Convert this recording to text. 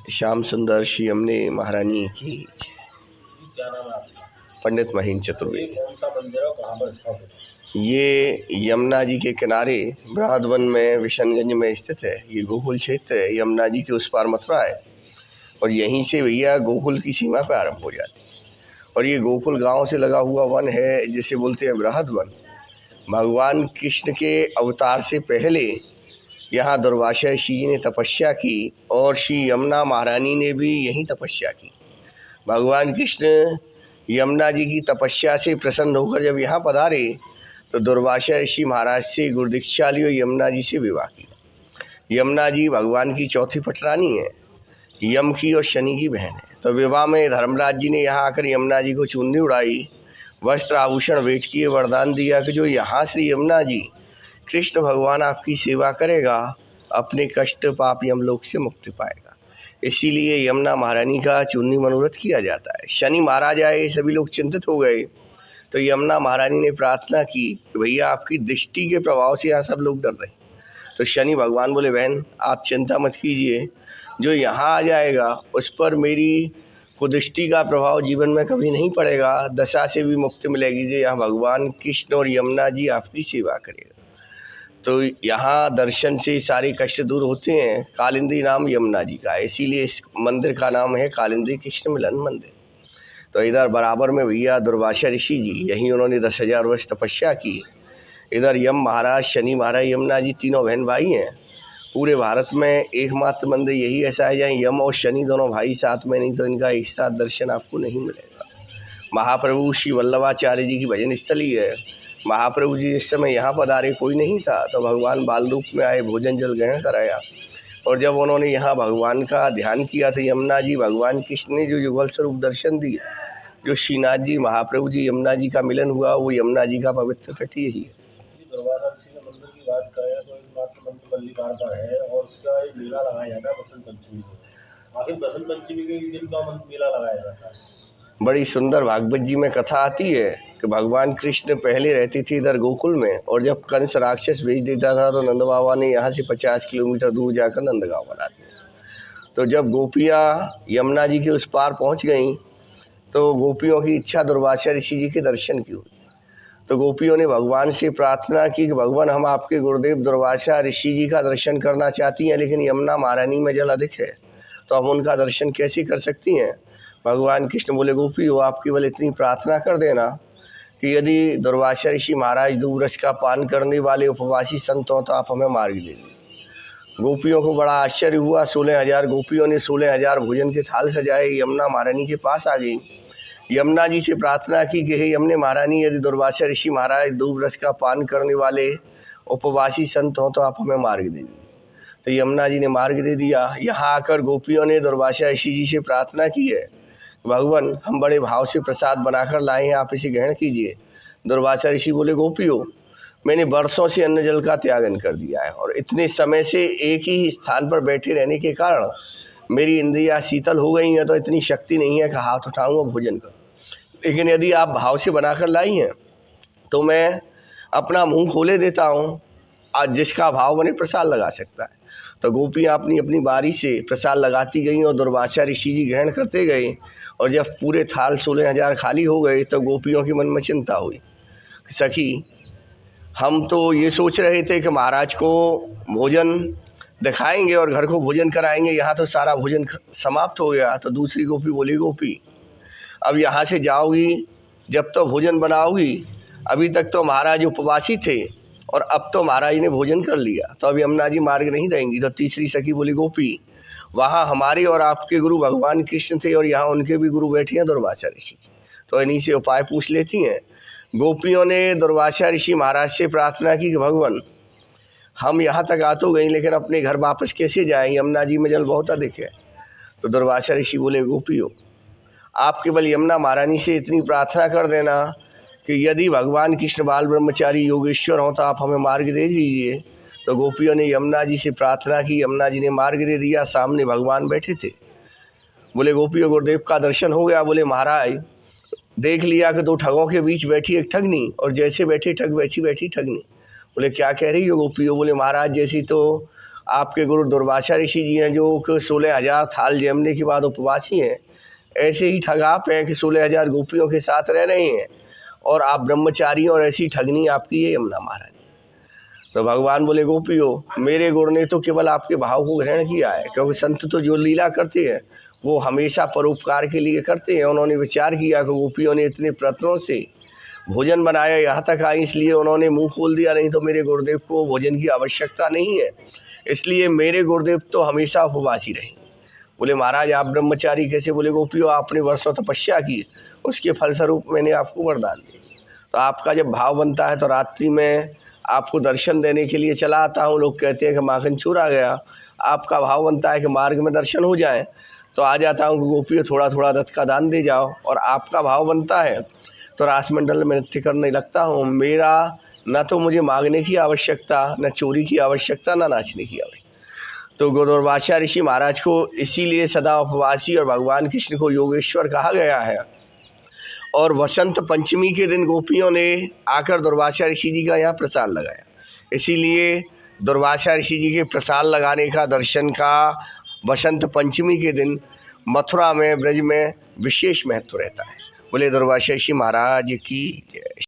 श्याम सुंदर श्री यमुने महारानी की क्या नाम है आपका? पंडित महीन ये चतुर्वेदी। कौन सा मंदिर है और कहाँ पर स्थापित है? ये यमुना जी के किनारे बृहदवन में विशनगंज में स्थित है। ये गोकुल क्षेत्र है, यमुना जी के उस पार मथुरा है और यहीं से भैया गोकुल की सीमा पर आरंभ हो जाती है। और ये गोकुल गांव से लगा हुआ वन है जिसे बोलते हैं बृहदवन। भगवान कृष्ण के अवतार से पहले यहाँ दुर्वासा ऋषि जी ने तपस्या की और श्री यमुना महारानी ने भी यहीं तपस्या की। भगवान कृष्ण यमुना जी की तपस्या से प्रसन्न होकर जब यहाँ पधारे तो दुर्वासा ऋषि महाराज से गुरुदीक्षा ली और यमुना जी से विवाह किया। यमुना जी भगवान की चौथी पटरानी है, यम की और शनि की बहन है। तो विवाह में धर्मराज जी ने यहाँ आकर यमुना जी को चुन्नी उड़ाई, वस्त्र आभूषण भेंट किए, वरदान दिया कि जो यहाँ श्री यमुना जी कृष्ण भगवान आपकी सेवा करेगा अपने कष्ट पाप यमलोक से मुक्ति पाएगा। इसीलिए यमुना महारानी का चुन्नी मनोरथ किया जाता है। शनि महाराज आए, सभी लोग चिंतित हो गए तो यमुना महारानी ने प्रार्थना की कि भैया आपकी दृष्टि के प्रभाव से यहाँ सब लोग डर रहे। तो शनि भगवान बोले बहन आप चिंता मत कीजिए, जो यहाँ आ जाएगा उस पर मेरी कुदृष्टि का प्रभाव जीवन में कभी नहीं पड़ेगा, दशा से भी मुक्ति मिलेगी। जो यहाँ भगवान कृष्ण और यमुना जी आपकी सेवा करेगा तो यहाँ दर्शन से सारे कष्ट दूर होते हैं। कालिंदी नाम यमुना जी का है, इसीलिए इस मंदिर का नाम है कालिंदी कृष्ण मिलन मंदिर। तो इधर बराबर में भैया दुर्वासा ऋषि जी, यहीं उन्होंने 10,000 वर्ष तपस्या की। इधर यम महाराज, शनि महाराज, यमुना जी तीनों बहन भाई हैं। पूरे भारत में एकमात्र मंदिर यही ऐसा है जहाँ यम और शनि दोनों भाई साथ में, नहीं तो इनका एक साथ दर्शन आपको नहीं मिलेगा। महाप्रभु श्री वल्लभाचार्य जी की भजन स्थली है। महाप्रभु जी इस समय यहाँ पधारे, कोई नहीं था तो भगवान बाल रूप में आए, भोजन जल ग्रहण कराया और जब उन्होंने यहाँ भगवान का ध्यान किया तो यमुना जी भगवान कृष्ण ने जो युगल स्वरूप दर्शन दिया, जो श्रीनाथ जी महाप्रभु जी यमुना जी का मिलन हुआ, वो यमुना जी का पवित्र तट यही है। दुर्वासा ऋषि के मंदिर की बात करें तो एकमात्र मंदिर मल्लिकार का है और उसका एक मेला लगाया जाता है बसंत पंचमी को। आखिर बसंत पंचमी के दिन का मेला लगाया जाता है। बड़ी सुंदर भागवत जी में कथा आती है कि भगवान कृष्ण पहले रहती थी इधर गोकुल में और जब कंस राक्षस भेज देता था तो नंद बाबा ने यहाँ से 50 किलोमीटर दूर जाकर नंदगांव बना दिया। तो जब गोपियाँ यमुना जी के उस पार पहुँच गईं तो गोपियों की इच्छा दुर्वासा ऋषि जी के दर्शन की हुई। तो गोपियों ने भगवान से प्रार्थना की कि भगवान हम आपके गुरुदेव दुर्वासा ऋषि जी का दर्शन करना चाहती हैं, लेकिन यमुना महारानी में जल अधिक है तो हम उनका दर्शन कैसे कर सकती हैं। भगवान कृष्ण बोले गोपियों आप केवल इतनी प्रार्थना कर देना कि यदि दुर्वासा ऋषि महाराज दूरस का पान करने वाले उपवासी संत हों तो आप हमें मार्ग दे दीजिए। गोपियों को बड़ा आश्चर्य हुआ। 16,000 गोपियों ने 16,000 भोजन के थाल सजाए, यमुना महारानी के पास आ गई। यमुना जी से प्रार्थना की कि हे यमुने महारानी, यदि दुर्वासा ऋषि महाराज दूब रस का पान करने वाले उपवासी संत हों तो आप हमें मार्ग दे दीजिए। तो यमुना जी ने मार्ग दे दिया। यहाँ आकर गोपियों ने दुर्वासा ऋषि जी से प्रार्थना की है, भगवान हम बड़े भाव से प्रसाद बनाकर लाए हैं, आप इसे ग्रहण कीजिए। दुर्वासा ऋषि बोले गोपियों मैंने वर्षों से अन्न जल का त्यागन कर दिया है और इतने समय से एक ही स्थान पर बैठे रहने के कारण मेरी इंद्रियां शीतल हो गई हैं, तो इतनी शक्ति नहीं है कि हाथ उठाऊं और भोजन करूं। लेकिन यदि आप भाव से बनाकर लाई हैं तो मैं अपना मुंह खोले देता हूँ, आज जिसका भाव बने प्रसाद लगा सकता है। तो गोपियाँ अपनी अपनी बारी से प्रसाद लगाती गईं और दुर्वासा ऋषि जी ग्रहण करते गए और जब पूरे थाल 16,000 खाली हो गए तो गोपियों के मन में चिंता हुई, सखी हम तो ये सोच रहे थे कि महाराज को भोजन दिखाएंगे और घर को भोजन कराएंगे, यहाँ तो सारा भोजन समाप्त हो गया। तो दूसरी गोपी बोली गोपी अब यहाँ से जाओगी जब तो भोजन बनाओगी, अभी तक तो महाराज उपवासी थे और अब तो महाराज ने भोजन कर लिया, तो अब यमुना जी मार्ग नहीं देंगी। तो तीसरी सखी बोली गोपी वहाँ हमारे और आपके गुरु भगवान कृष्ण थे और यहाँ उनके भी गुरु बैठे हैं दुर्वासा ऋषि, तो इन्हीं से उपाय पूछ लेती हैं। गोपियों ने दुर्वासा ऋषि महाराज से प्रार्थना की कि भगवान हम यहाँ तक आ तो गई लेकिन अपने घर वापस कैसे जाएं, यमुना जी में जल बहुत अधिक है। तो दुर्वासा ऋषि बोले गोपियों आप केवल यमुना महारानी से इतनी प्रार्थना कर देना कि यदि भगवान कृष्ण बाल ब्रह्मचारी योगेश्वर हों तो आप हमें मार्ग दे दीजिए। तो गोपियों ने यमुना जी से प्रार्थना की, यमुना जी ने मार्ग दे दिया। सामने भगवान बैठे थे। बोले गोपियों गुरुदेव का दर्शन हो गया। बोले महाराज देख लिया कि दो ठगों के बीच बैठी एक ठगनी और जैसे बैठे ठग वैसी बैठी ठगनी। बोले क्या कह रही हो गोपियों। बोले महाराज जैसी तो आपके गुरु दुर्वासा ऋषि जी हैं जो कि 16,000 थाल जमने के बाद उपवासी हैं, ऐसे ही ठग आप हैं कि 16,000 गोपियों के साथ रह रहे हैं और आप ब्रह्मचारी, और ऐसी ठगनी आपकी है यमुना महाराज। तो भगवान बोले गोपियों, मेरे गुरु ने तो केवल आपके भाव को ग्रहण किया है, क्योंकि संत तो जो लीला करते हैं वो हमेशा परोपकार के लिए करते हैं। उन्होंने विचार किया कि गोपियों ने इतने प्रयत्नों से भोजन बनाया, यहाँ तक आई, इसलिए उन्होंने मुंह खोल दिया, नहीं तो मेरे गुरुदेव को भोजन की आवश्यकता नहीं है, इसलिए मेरे गुरुदेव तो हमेशा उपवासी रहे। बोले महाराज आप ब्रह्मचारी कैसे? बोले गोपियों, आपने वर्षों तपस्या की, उसके फलस्वरूप मैंने आपको वरदान दिया। तो आपका जब भाव बनता है तो रात्रि में आपको दर्शन देने के लिए चला आता हूँ। लोग कहते हैं कि माखन चूर आ गया, आपका भाव बनता है कि मार्ग में दर्शन हो जाए, तो आ जाता हूँ कि गोपियों थोड़ा थोड़ा रथ का दान दे जाओ, और आपका भाव बनता है तो रासमंडल में नृत्य करने लगता हूँ। मेरा न तो मुझे मांगने की आवश्यकता, न चोरी की आवश्यकता, न नाचने की आवश्यकता। तो गुरु दुर्वासा ऋषि महाराज को इसीलिए सदा उपवासी और भगवान कृष्ण को योगेश्वर कहा गया है। और वसंत पंचमी के दिन गोपियों ने आकर दुर्वासा ऋषि जी का यहाँ प्रसाद लगाया, इसीलिए दुर्वासा ऋषि जी के प्रसाद लगाने का, दर्शन का वसंत पंचमी के दिन मथुरा में, ब्रज में विशेष महत्व रहता है। बोले दुर्वासा ऋषि महाराज की जय।